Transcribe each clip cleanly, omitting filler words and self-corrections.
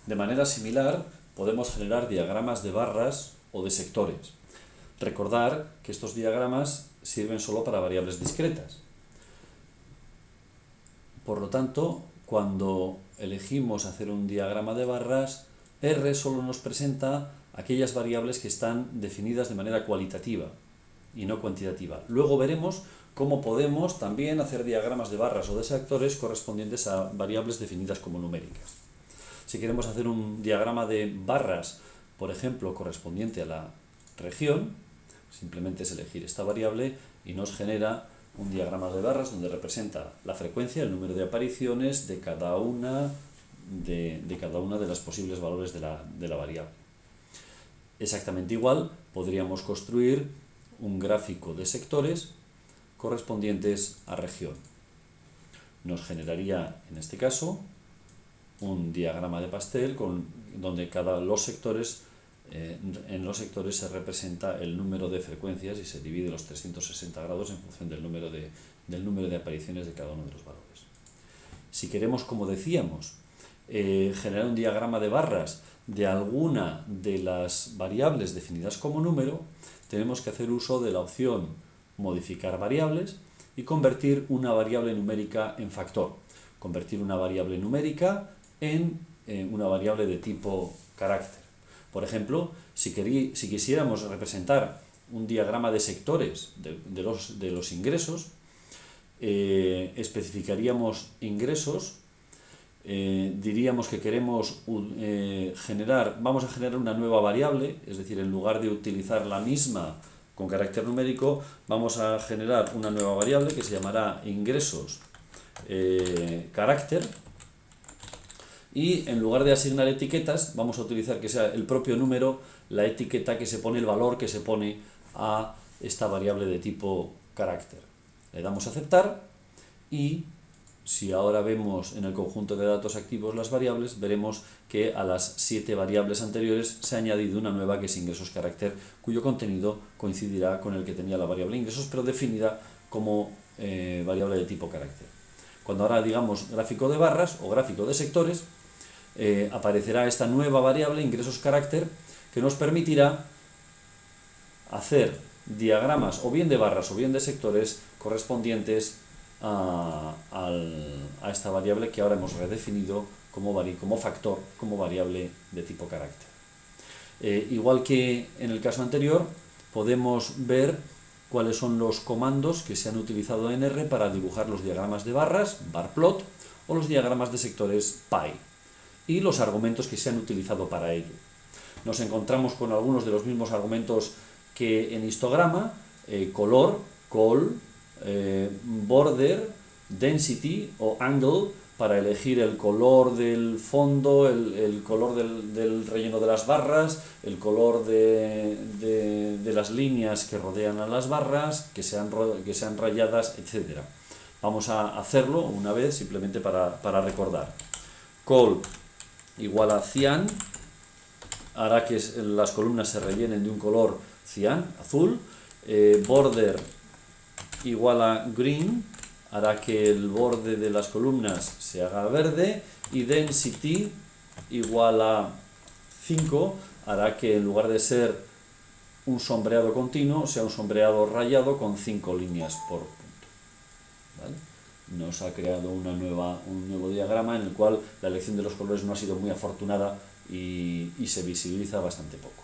De manera similar, podemos generar diagramas de barras o de sectores. Recordar que estos diagramas sirven solo para variables discretas. Por lo tanto, cuando elegimos hacer un diagrama de barras, R solo nos presenta aquellas variables que están definidas de manera cualitativa y no cuantitativa. Luego veremos cómo podemos también hacer diagramas de barras o de sectores correspondientes a variables definidas como numéricas. Si queremos hacer un diagrama de barras, por ejemplo, correspondiente a la región, simplemente es elegir esta variable y nos genera un diagrama de barras donde representa la frecuencia, el número de apariciones de cada una de las posibles valores de la variable. Exactamente igual podríamos construir un gráfico de sectores correspondientes a región. Nos generaría, en este caso, un diagrama de pastel donde en los sectores se representa el número de frecuencias y se divide los 360 grados en función del número de apariciones de cada uno de los valores. Si queremos, como decíamos, generar un diagrama de barras de alguna de las variables definidas como número, tenemos que hacer uso de la opción modificar variables y convertir una variable numérica en factor. Convertir una variable numérica en una variable de tipo carácter. Por ejemplo, si quisiéramos representar un diagrama de sectores de los ingresos, especificaríamos ingresos, diríamos que queremos vamos a generar una nueva variable, es decir, en lugar de utilizar la misma con carácter numérico, vamos a generar una nueva variable que se llamará ingresos carácter, y en lugar de asignar etiquetas vamos a utilizar que sea el propio número la etiqueta que se pone, el valor que se pone a esta variable de tipo carácter. Le damos a aceptar y si ahora vemos en el conjunto de datos activos las variables, veremos que a las 7 variables anteriores se ha añadido una nueva que es ingresos carácter, cuyo contenido coincidirá con el que tenía la variable ingresos, pero definida como variable de tipo carácter. Cuando ahora digamos gráfico de barras o gráfico de sectores, aparecerá esta nueva variable ingresos carácter que nos permitirá hacer diagramas o bien de barras o bien de sectores correspondientes a esta variable que ahora hemos redefinido como factor, como variable de tipo carácter. Igual que en el caso anterior, podemos ver cuáles son los comandos que se han utilizado en R para dibujar los diagramas de barras, barplot, o los diagramas de sectores py, y los argumentos que se han utilizado para ello. Nos encontramos con algunos de los mismos argumentos que en histograma: color, col, border, density o angle, para elegir el color del fondo, el color del relleno de las barras, el color de las líneas que rodean a las barras, que sean rayadas, etc. Vamos a hacerlo una vez simplemente para recordar. Col igual a cian, hará que las columnas se rellenen de un color cian, azul. Border igual a green, hará que el borde de las columnas se haga verde, y density igual a 5, hará que en lugar de ser un sombreado continuo, sea un sombreado rayado con 5 líneas por punto. ¿Vale? Nos ha creado un nuevo diagrama en el cual la elección de los colores no ha sido muy afortunada y se visibiliza bastante poco.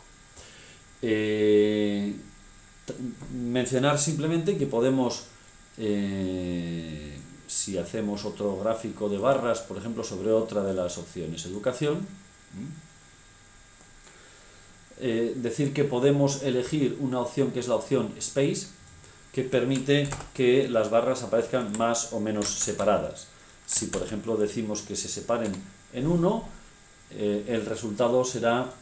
Mencionar simplemente que podemos, si hacemos otro gráfico de barras, por ejemplo, sobre otra de las opciones, educación, decir que podemos elegir una opción que es la opción space, que permite que las barras aparezcan más o menos separadas. Si, por ejemplo, decimos que se separen en 1, el resultado será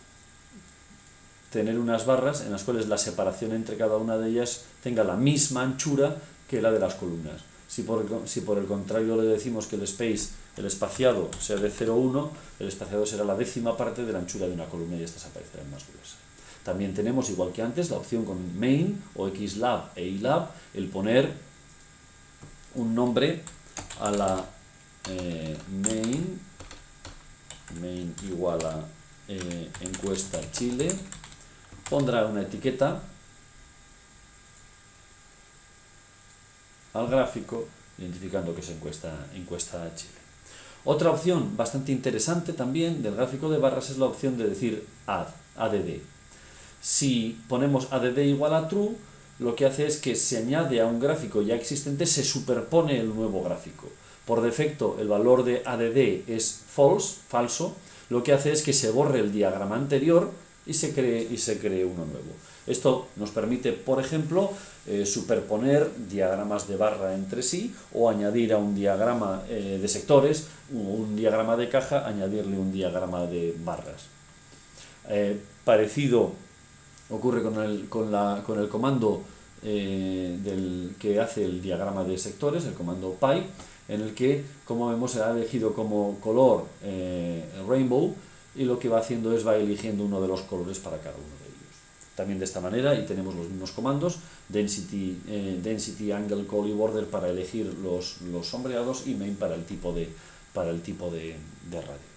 tener unas barras en las cuales la separación entre cada una de ellas tenga la misma anchura que la de las columnas. Si por el contrario le decimos que el espaciado sea de 0,1, el espaciado será la 10ª parte de la anchura de una columna y estas aparecerán más gruesas. También tenemos, igual que antes, la opción con main o xlab e ilab, el poner un nombre a la main main igual a encuesta Chile, pondrá una etiqueta al gráfico identificando que es encuesta Chile. Otra opción bastante interesante también del gráfico de barras es la opción de decir add. Si ponemos add igual a true, lo que hace es que se añade a un gráfico ya existente, se superpone el nuevo gráfico. Por defecto el valor de add es falso, lo que hace es que se borre el diagrama anterior y se cree uno nuevo. Esto nos permite, por ejemplo, superponer diagramas de barra entre sí o añadir a un diagrama de sectores, un diagrama de caja, añadirle un diagrama de barras. Parecido ocurre con el comando que hace el diagrama de sectores, el comando py, en el que, como vemos, se ha elegido como color rainbow, y lo que va haciendo es va eligiendo uno de los colores para cada uno de ellos. También de esta manera, y tenemos los mismos comandos, density, angle, call y border para elegir los sombreados, y main para el tipo de radio.